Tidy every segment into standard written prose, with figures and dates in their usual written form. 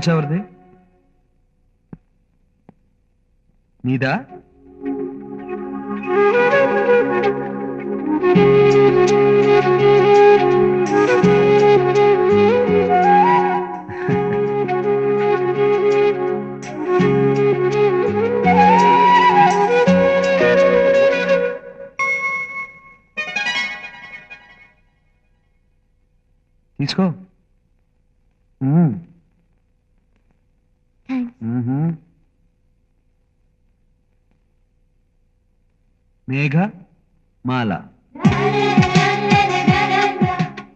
Box ఎవరిది? నీదా? తీసుకో. మేఘమాల,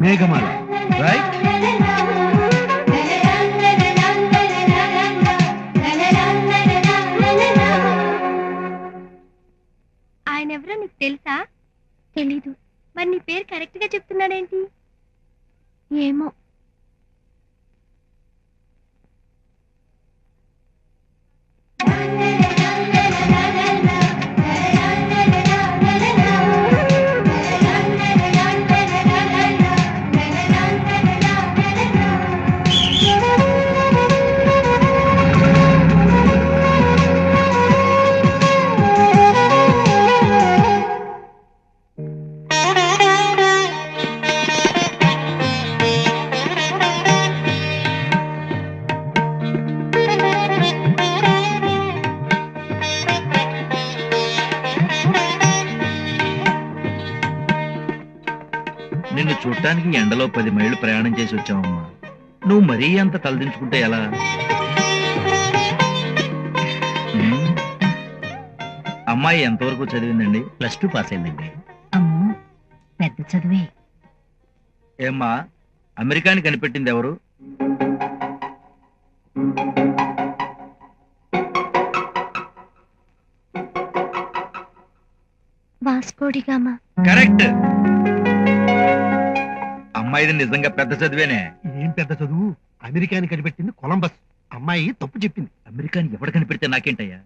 మేఘమాల, రైట్? ఆయన ఎవరో నీకు తెలుసా? తెలీదు. మరి నీ పేరు కరెక్ట్ గా చెప్తున్నాడేంటి? ఏమో. నిన్ను చూడటానికి ఎండలో 10 మైళ్ళు ప్రయాణం చేసి వచ్చావమ్మా. నువ్వు మరీ అంత తలదించుకుంటే ఎలా? అమ్మాయి ఎంతవరకు చదివిందండి? +2 పాస్ అయిందండి. అమ్మో, పెద్ద చదువే. ఏమ్మా, అమెరికాని కనిపెట్టింది ఎవరు? వాస్కోడిగామా. కరెక్ట్. అమ్మాయిది నిజంగా పెద్ద చదివేనే. ఏం పెద్ద చదువు? అమెరికాని కనిపెట్టింది కొలంబస్. అమ్మాయి తప్పు చెప్పింది. అమెరికాని ఎవడు కనిపెడితే నాకేంటయ్యా?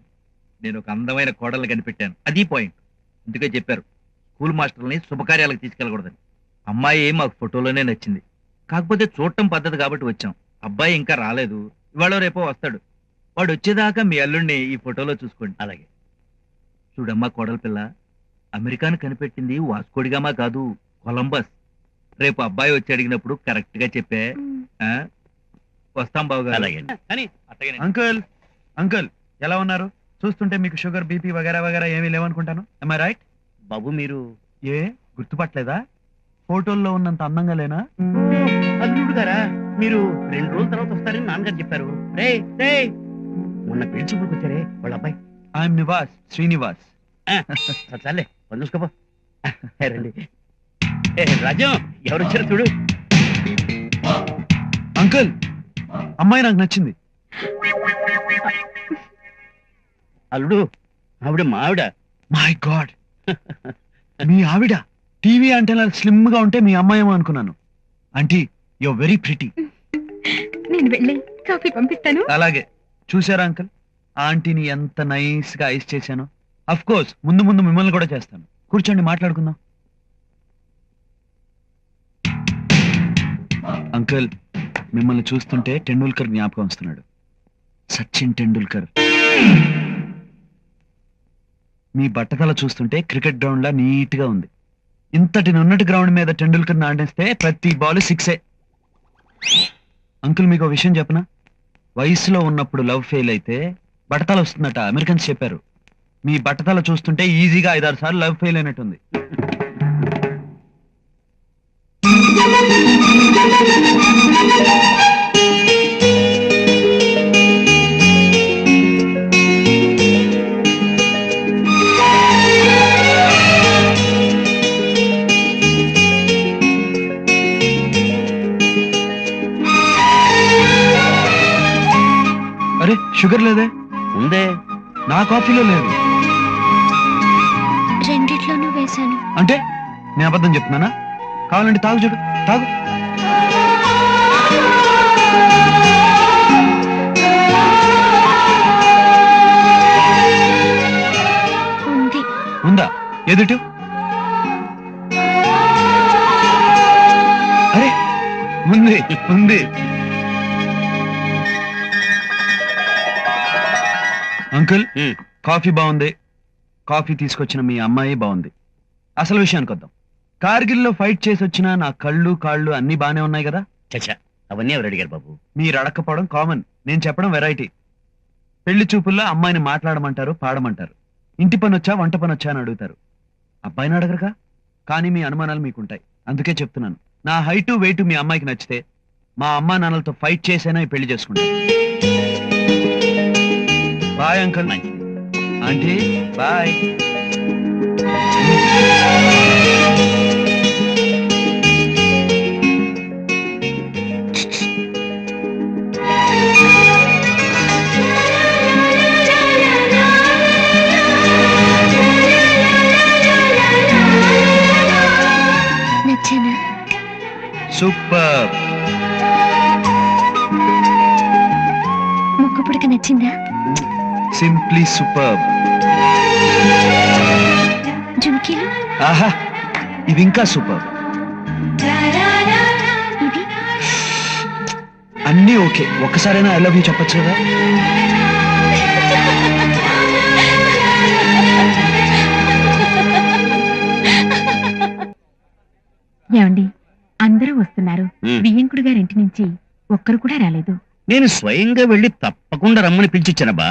నేను ఒక అందమైన కోడల్ని కనిపెట్టాను, అది పాయింట్. అందుకే చెప్పారు స్కూల్ మాస్టర్ని శుభకార్యాలకు తీసుకెళ్ళకూడదని. అమ్మాయి మాకు ఫోటోలోనే నచ్చింది. కాకపోతే చూడటం పద్ధతి కాబట్టి వచ్చాం. అబ్బాయి ఇంకా రాలేదు, ఇవాళ రేపో వస్తాడు. వాడు వచ్చేదాకా మీ అల్లుడిని ఈ ఫోటోలో చూసుకోండి. అలాగే. చూడమ్మా కోడల పిల్ల, అమెరికాను కనిపెట్టింది వాస్కోడిగామా కాదు, కొలంబస్. రేపు అబ్బాయి వచ్చి అడిగినప్పుడు కరెక్ట్ గా చెప్పే. వస్తాం బాబు. అలాగే. అంకుల్, అంకుల్ ఎలా ఉన్నారు? చూస్తుంటే మీకు షుగర్, బీపీ వగేరా వగేరా ఏమీ లేవనుకుంటాను. am I right? బాబు మీరు ఏ గుర్తుపట్టలేదా? ఫోటోల్లో ఉన్నంత అందంగా లేనా? అల్లుడు గారా? మీరు 2 రోజుల తర్వాత వస్తారని నాన్నగారు చెప్పారు. రే రే, మొన్న పెళ్లి చూపులకు వచ్చారే వాళ్ళ అబ్బాయి. ఐఎమ్ నివాస్, శ్రీనివాస్. చాలే, పని చూసుకోపో. రండి. రాజం, ఎవరు వచ్చారు చూడు. అంకుల్, అమ్మాయి నాకు నచ్చింది. అల్లుడు, ఆవిడ మా ఆవిడ. మై గాడ్, మీ ఆవిడ? టీవీ అంటే స్లిమ్ గా ఉంటే మీ అమ్మాయేమో అనుకున్నాను. Aunty, you are very pretty. నేను వెళ్ళి కాఫీ పంపిస్తాను. అలాగే. చూసారా అంకుల్, ఆంటీని ఎంత నైస్ గా ఐస్ చేశాను. అఫ్ కోర్స్ ముందు ముందు మిమ్మల్ని కూడా చేస్తాను. కూర్చోండి, మాట్లాడుకుందాం. అంకుల్, మిమ్మల్ని చూస్తుంటే టెండూల్కర్ జ్ఞాపకం వస్తున్నాడు. సచిన్ టెండూల్కర్. మీ బట్టతల చూస్తుంటే క్రికెట్ గ్రౌండ్ లా నీట్ గా ఉంది. ఇంతటి నున్నటి గ్రౌండ్ మీద టెండూల్కర్ ఆడేస్తే ప్రతి బాల్ 6. అంకుల్, మీకు విషయం చెప్పనా? వయసులో ఉన్నప్పుడు లవ్ ఫెయిల్ అయితే బట్టతల వస్తుందట, అమెరికన్స్ చెప్పారు. మీ బట్టతల చూస్తుంటే ఈజీగా 5-6 సార్లు లవ్ ఫెయిల్ అయినట్టుంది. అరే, షుగర్ లేదే? ఉందే, నా కాఫీలో లేదు. రెండిట్లోనూ వేశాను. అంటే నేను అబద్ధం చెప్తున్నానా? కావాలంటే తాగు, చూడు, తాగు. ఉంది. ఉందా? ఎదుటి. అరే, ఉంది ఉంది. అంకుల్ ఉమ్. కాఫీ బాగుంది. కాఫీ తీసుకొచ్చిన మీ అమ్మాయి బాగుంది. అసలు విషయానికి వద్దాం. కార్గిల్లో ఫైట్ చేసి వచ్చిన నా కళ్ళు కాళ్ళు అన్ని బానే ఉన్నాయి కదా. చచ్చా, అవన్నీ ఎవరు అడిగారు బాబు? మీరు అడగకపోవడం కామన్, నేను చెప్పడం వెరైటీ. పెళ్లి చూపుల్లో అమ్మాయిని మాట్లాడమంటారు, పాడమంటారు. ఇంటి పని వచ్చా వంట పని వచ్చా అని అడుగుతారు. అబ్బాయిని అడగరుగా. కానీ మీ అనుమానాలు మీకుంటాయి, అందుకే చెప్తున్నాను. నా హైటు వెయిట్ మీ అమ్మాయికి నచ్చితే మా అమ్మా నాన్నలతో ఫైట్ చేసైనా ఈ పెళ్లి చేసుకుంటాను. Bye uncle. మంచిది. Aunty bye. నచ్చానా? సూపర్. ముక్కు పుడక నచ్చిందా? Simply super. జుంకీలు? ఆహా, ఇది ఇంకా సూపర్. ఇది? అన్నీ ఓకే, ఒక్కసారైనా ఐ లవ్ యూ చెప్పచ్చు కదా. ఏమండి, అందరూ వస్తున్నారు. ఉమ్. బియ్యంకుడు గారింటి నుంచి ఒక్కరు కూడా రాలేదు. నేను స్వయంగా వెళ్ళి తప్పకుండా రమ్మని పిలిచిచ్చానబ్బా.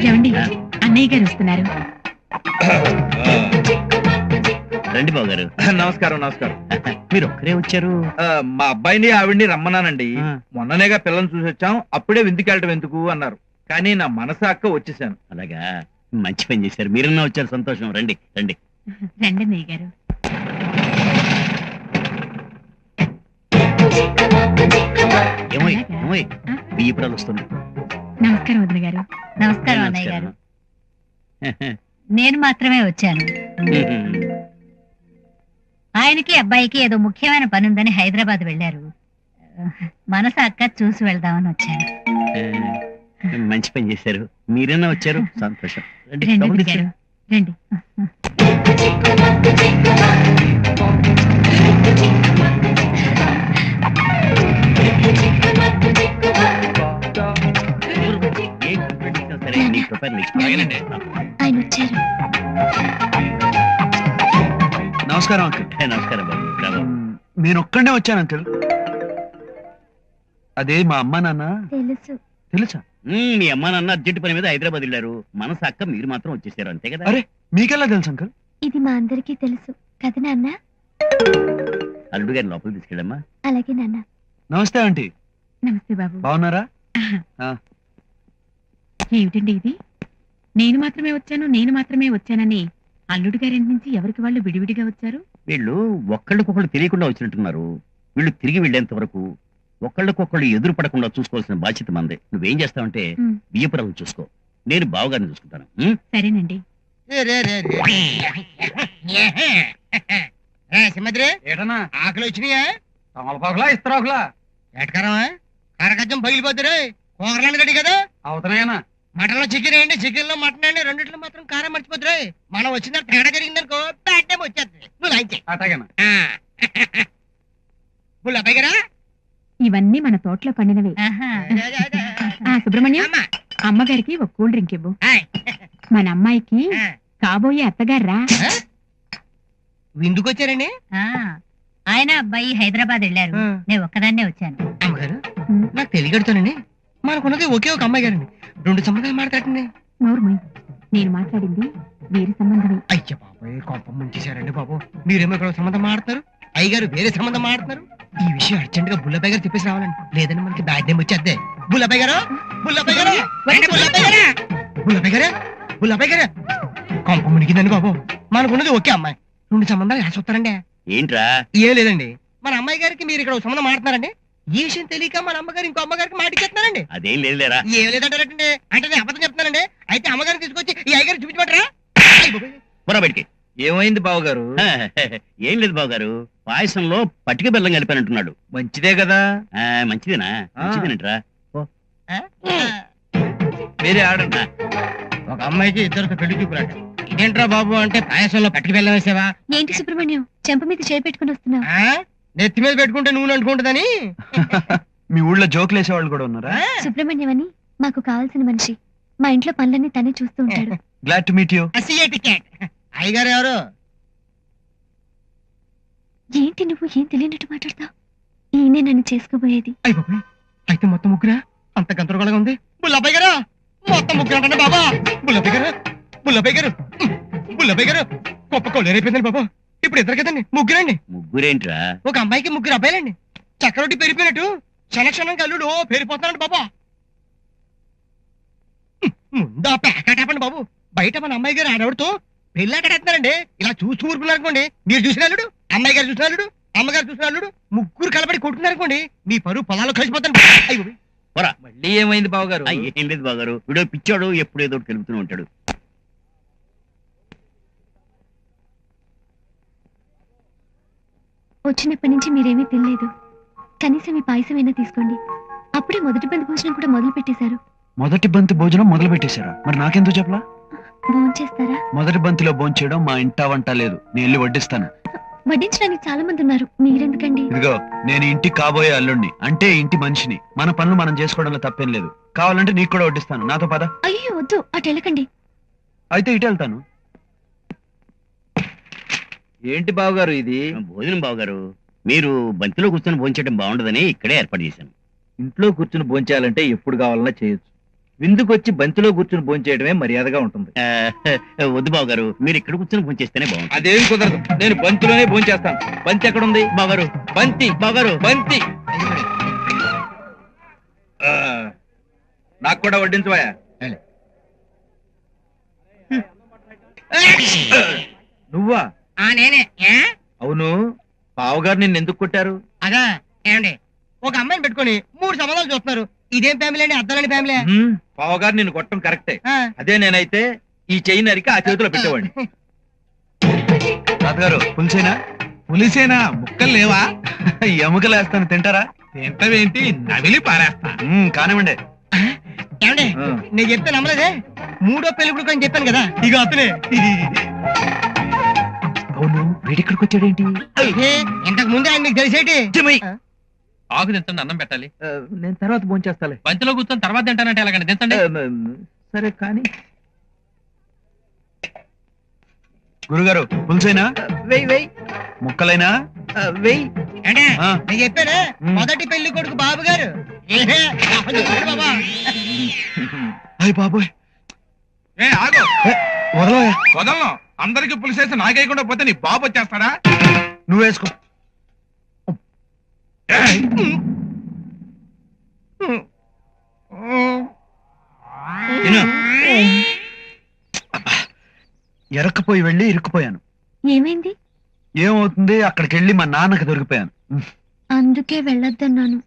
ఏమండి, అన్నయ్య గారు వస్తున్నారు. రండి బాబు గారు. నమస్కారం నమస్కారం. మీరు ఒక్కరే వచ్చారు? మా అబ్బాయిని ఆవిడ్ని రమ్మన్నానండి. ఆ. మొన్ననేగా పిల్లల్ని చూసి వచ్చాం, అప్పుడే విందుకెళ్ళటం ఎందుకు అన్నారు. కానీ నా మనసు అక్క వచ్చేసాను. అలాగా, మంచి పని చేశారు. మీరన్నా వచ్చారు, సంతోషం. రండి రండి. రండి అన్నయ్య గారు. ఏమోయ్ అలాగా? ఏమోయ్, ఆ? బియ్యపురాలు వస్తుంది. నమస్కారం వదిన గారు. నమస్కారం అన్నయ్య గారు. నేను మాత్రమే వచ్చాను. ఆయనకి అబ్బాయికి ఏదో ముఖ్యమైన పని ఉందని హైదరాబాద్ వెళ్ళారు. మనసు అక్క చూసి వెళ్దామని వచ్చాను. మంచి పని చేశారు. మీరన్నా వచ్చారు, సంతోషం. రండి, రండి లోపలికి వదిన గారు, రండి. ఏ కంప్లైంట్ ఇచ్చినా సరే, నీ ప్రొఫైల్ ఇచ్చి- ఆయన వచ్చారు. నమస్కారం అంకుల్. నమస్కారం బాబు. రా బాబు. నేను ఒక్కడే వచ్చాను అంకుల్. అదే మా అమ్మ నాన్న తెలుసు. తెలుసా? మీ అమ్మా నాన్న అర్జెంట్ పని మీద హైదరాబాద్ వెళ్ళారు. మనసు అక్క మీరు మాత్రం వచ్చేసారు, అంతే కదా? అరే, మీకెలా తెలుసు అంకుల్? ఇది మా అందరికీ తెలుసు కదా నాన్న. అల్లుడు గారిని లోపలికి తీసుకెళ్ళమ్మా. అలాగే నాన్న. నమస్తే ఆంటీ, నమస్తే బాబు. బాగున్నారా? ఏమిటండి ఇది? నేను మాత్రమే వచ్చానని అల్లుడు గారింటి నుంచి ఎవరికి వాళ్ళు విడివిడిగా వచ్చారు. వీళ్ళు ఒక్కళ్ళకొకళ్ళు తెలియకుండా వచ్చినట్టున్నారు. వీళ్ళు తిరిగి వెళ్ళేంత వరకు ఒకళ్ళకొకళ్ళు ఎదురు పడకుండా చూసుకోవాల్సిన బాధ్యత మందే. నువ్వేం చేస్తావంటే ఉమ్. బియ్యపురాలను చూసుకో, నేను బావగారిని చూసుకుంటాను. ఉం? సరేనండి. సింహద్రి ఏటనా ఆకలి వచ్చినాయా? తమలపాకులా ఇస్తరాకులా ఎటకారమా? కరకజ్జం పగిలిపోతురే. కూరలని రెడీ కదా? అవుతున్నాయనా? మటన్ లో చికెన్ వేయండి, చికెన్ లో మటన్ వేయండి, రెండిట్లో మాత్రం కారం మర్చిపోతురే. మనం వచ్చిన తేడా జరిగిందనుకో బ్యాడ్ టైం వచ్చేస్తుంది. నువ్వు లాంచే అటాగేనా? పుల్ల పైగరా ఇవన్నీ మన తోటలో పండినవే. ఆహా. ఆ సుబ్రహ్మణ్యం, అమ్మగారికి ఒక కూల్ డ్రింక్ ఇవ్వు. మన అమ్మాయికి కాబోయే అత్తగారా. విందుకు వచ్చారండి? ఆ, ఆయన అబ్బాయి హైదరాబాద్ వెళ్ళారు. నేను ఒక్కదాన్నే వచ్చాను. అమ్మగారు, నాకు తెలియగడుతానండి. మనకున్నది ఒకే ఒక అమ్మాయి గారండి. 2 సంబంధాలు మాట్లాడుతుంది. నోర్మోయ్, నేను మాట్లాడింది వీరి సంబంధమే. అయ్య బాబాయ్, కోపం ముంచేశారండి బాబు. మీరేమో ఇక్కడ ఒక సంబంధం మాడుతున్నారు, అయ్యగారు వేరే సంబంధం మాడుతున్నారు. ఈ విషయం అర్జెంట్ గా బుల్లబాయ్ గారు చెప్పేసి రావాలండి, లేదని మనకి బ్యాడ్ నేమ్ వచ్చేద్దే. బుల్లబాయ్ గారు, బుల్లబాయ్ గారు, రండి బుల్లబాయ్ గారు, బుల్లబాయ్ గారు, బుల్లబాయ్ గారు. కోపం మునిగిందండి బాబు. మనకున్నది ఒకే అమ్మాయి, 2 సంబంధాలు ఎలా చూస్తారండి? ఏంట్రా? ఏం లేదండి, మన అమ్మాయి గారికి మీరు ఇక్కడ ఒక సంబంధం మాడుతున్నారండి. ఈ విషయం తెలియక మన అమ్మగారు ఇంకో అమ్మగారికి మాటిచ్చేస్తున్నారండి. అదేం లేదులేరా. ఏం లేదంటారంటే అంటే నేను అబద్ధం చెప్తున్నానండి. అయితే అమ్మగారిని తీసుకొచ్చి ఈ అయ్యగారు చూపించమంటారా? పొరా బయటికి. ఏమైంది బావగారు? ఏం లేదు బాబు గారు, పాయసంలో పటిక బెల్లం కలిపానంటున్నాడు. మంచిదే కదా. మంచిదేనా? మంచిదేనంట్రా. మీరే ఆడండి. ఒక అమ్మాయికి ఇద్దరితో పెళ్లి చూపురాట. ఇదేంట్రా బాబు అంటే పాయసంలో పట్టుకు వెళ్ళం వేసావా? ఏంటి సుబ్రహ్మణ్యం, చెంప మీద చేయి పెట్టుకుని వస్తున్నావు? నెత్తి మీద పెట్టుకుంటే నూనె అంటుకుంటుందని. మీ ఊళ్ళో జోకులు వేసేవాళ్ళు కూడా ఉన్నారా? సుబ్రహ్మణ్యం అని మాకు కావాల్సిన మనిషి. మా ఇంట్లో పనులన్నీ తనే చూస్తూ ఉంటాడు. Glad to meet you. Ticket అయ్యగారు ఎవరు? ఏంటి నువ్వు ఏం తెలియనట్టు మాట్లాడతావు? ఈయనే నన్ను చేసుకోబోయేది. అయ్య బాబాయ్, అయితే మొత్తం ముగ్గురా? అంత గందరగోళంగా ఉంది. బుల్లబ్బాయి గారు, మొత్తం ముగ్గురు అంటే బాబా. బుల్లబ్బాయి గారు, బుల్లబ్బాయి గారు, బుల్లబ్బాయి గారు, గొప్ప కొల్లేరైపోయిందండి బాబా. ఇప్పుడు ఇద్దరు కదండి, ముగ్గురండి. ముగ్గురేంట్రా? ఒక అమ్మాయికి ముగ్గురు అబ్బాయిలండి. చక్రొట్టి పెరిగిపోయినట్టు క్షణక్షణం కల్లుడు పెరిగిపోతున్నాడు బాబా. ముందు ఆ పేకాటపండి బాబు. బయట మన అమ్మాయి గారు ఆడవాడితో పెళ్ళాటాడుతున్నారండి. ఇలా చూస్తూ ఊరుకున్నారు అనుకోండి. మీరు చూసిన అల్లుడు, అమ్మాయి గారు చూసిన అల్లుడు, అమ్మగారు చూసిన అల్లుడు ముగ్గురు కలబడి కొట్టుకున్నారు అనుకోండి, మీ పరువు పొలాల్లో కలిసిపోతాను. అయ్యో మళ్ళీ ఏమైంది బావగారు? ఏం లేదు బాగారు, వీడో పిచ్చాడు, ఎప్పుడు ఏదో ఒకటి తెలుపుతూనే ఉంటాడు. వచ్చినప్పటి నుంచి మీరేమీ తినలేదు. కనీసం ఈ పాయసమైనా తీసుకోండి. అప్పుడే మొదటి బంతి భోజనం కూడా మొదలు పెట్టేశారు. మొదటి బంతి భోజనం మొదలు పెట్టేశారా? మరి నాకెందుకు చెప్పలా? భోంచేస్తారా? మొదటి బంతిలో భోంచేయడం మా ఇంటా వంట లేదు. నేను వెళ్ళి వడ్డిస్తాను. వడ్డించడానికి చాలా మంది ఉన్నారు, మీరెందుకండి? ఇదిగో, నేను ఇంటికి కాబోయే అల్లుడిని, అంటే ఇంటి మనిషిని. మన పనులు మనం చేసుకోవడంలో తప్పేం లేదు. కావాలంటే నీకు కూడా వడ్డిస్తాను. నాతో పద. అయ్యో వద్దు, అటు వెళ్ళకండి. అయితే ఇటు వెళ్తాను. ఏంటి బావగారు ఇది? భోజనం బావగారు, మీరు బంతిలో కూర్చొని భోంచేయడం బాగుండదని ఇక్కడే ఏర్పాటు చేశాను. ఇంట్లో కూర్చుని భోంచేయాలంటే ఎప్పుడు కావాలన్నా చేయొచ్చు. విందుకొచ్చి బంతిలో కూర్చుని భోంచేయడమే మర్యాదగా ఉంటుంది. వద్దు బావగారు, మీరు ఇక్కడ కూర్చొని భోంచేస్తేనే బాగుంటుంది. అదేం కుదరదు. నేను బంతిలోనే భోంచేస్తాను. బంతి ఎక్కడుంది? బావగారు, బంతి బావగారు, బంతి ఆ, నాకు కూడా వడ్డించవా? నువ్వా? నేనే. అవును, బావగారు నిన్ను ఎందుకు కొట్టారు? అదా ఏమండి, ఒక అమ్మాయిని పెట్టుకొని 3 సంబంధాలు చూస్తున్నారు. ఇదేం ఫ్యామిలీ అండి? అద్దాలని ఫ్యామిలీ. బావగారు నిన్ను కొట్టడం కరెక్టే. అదే నేనైతే ఈ చెయ్యి నరికి ఆ చేతిలో పెట్టేవాడిని. తాతగారు, పులిసేనా? పులిసేనా? ముక్కలు లేవా? ఎముకలు వేస్తాను, తింటారా? తింటవేంటి? నవిలి పారేస్తా. కానివ్వండి. ఏమండి, ఆ. నేను చెప్తే నమ్మలేదే. 3వ పెళ్లి కొడుకు అని చెప్పాను కదా, ఇక అతనే. అవును, వీడిక్కడికి వచ్చాడేంటి? ఇంతకు ముందే ఆయన మీకు తెలిసేటి. ఆకు తింటండి, అన్నం పెట్టాలి. నేను తర్వాత భోంచేస్తాలే. బంతిలో కూర్చొని తర్వాత తింటానంటే ఎలాగండి? తింటండి. సరే కానీ గురుగారు, పులిసేనా? వెయ్యి వెయ్యి ముక్కలైనా? వెయ్యి. అంటే ఆ. నేను చెప్పానే, మొదటి పెళ్లి కొడుకు బాబు గారు. ఏహే, అసలు చెప్పండి బాబా. అయ్య బాబోయ్, ఏ ఆగు, వదలవయ్యా. వదలను. అందరికి పులిసేసి నాకేయకుండా పోతే నీ బాబు వచ్చేస్తాడా? నువ్వు వేసుకో. ఏయ్, తిను. ఎరక్కపోయి వెళ్ళి ఇరుక్కుపోయాను. ఏమైంది? ఏమవుతుంది, అక్కడికి వెళ్ళి మా నాన్నకి దొరికిపోయాను. అందుకే వెళ్ళొద్దన్నాను.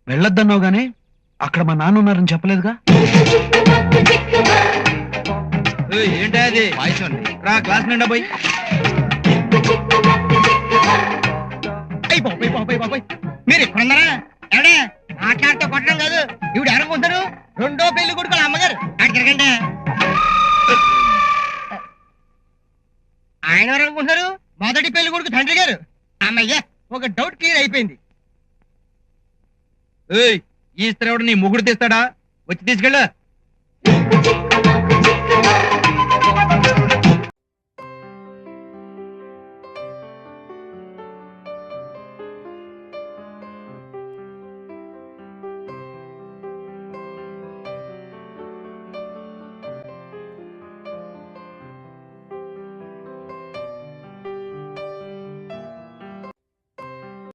వెళ్ళొద్దన్నావు గానీ అక్కడ మా నాన్న ఉన్నారని చెప్పలేదుగా. ఏంటి అది? రా, క్లాస్ నిండా పోయి. అయ్యి బాబాయ్ బాబాయ్ బాబాయ్, మీరు ఎక్కడున్నారా? ఎవడే మాట్లాడితే కొట్టడం కాదు. ఇవిడు ఎవరనుకుంటారు? 2వ పెళ్లి కొడుకు అమ్మగారు. అడిగండి. ఆయన ఎవరు అనుకుంటున్నారు? మొదటి పెళ్లి కొడుకు తండ్రి గారు. అమ్మయ్య, ఒక డౌట్ క్లియర్ అయిపోయింది. ఏయ్, ఈ స్త్రీ నీ ముగ్గురు తీస్తాడా? వచ్చి తీసుకెళ్ళు.